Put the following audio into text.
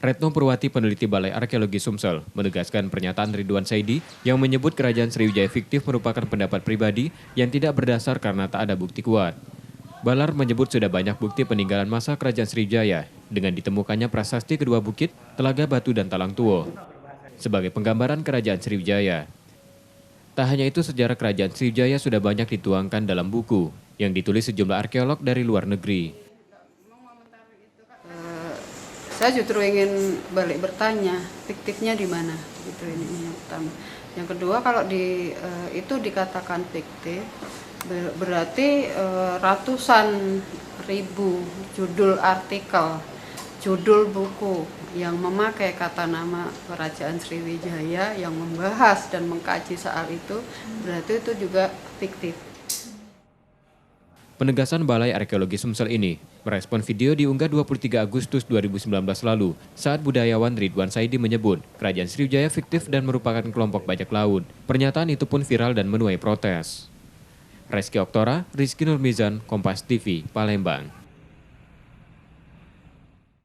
Retno Purwati, peneliti Balai Arkeologi Sumsel, menegaskan pernyataan Ridwan Saidi yang menyebut kerajaan Sriwijaya fiktif merupakan pendapat pribadi yang tidak berdasar karena tak ada bukti kuat. Balar menyebut sudah banyak bukti peninggalan masa kerajaan Sriwijaya dengan ditemukannya prasasti kedua bukit, Telaga Batu dan Talang Tuo sebagai penggambaran kerajaan Sriwijaya. Tak hanya itu, sejarah kerajaan Sriwijaya sudah banyak dituangkan dalam buku yang ditulis sejumlah arkeolog dari luar negeri. Saya justru ingin balik bertanya, fiktifnya di mana? Gitu ini yang pertama. Yang kedua, kalau itu dikatakan fiktif, berarti ratusan ribu judul artikel, judul buku yang memakai kata nama Kerajaan Sriwijaya yang membahas dan mengkaji soal itu, berarti itu juga fiktif. Penegasan Balai Arkeologi Sumsel ini merespon video diunggah 23 Agustus 2019 lalu saat budayawan Ridwan Saidi menyebut kerajaan Sriwijaya fiktif dan merupakan kelompok bajak laut. Pernyataan itu pun viral dan menuai protes. Reski Oktora, Rizky Nurmizan, Kompas TV, Palembang.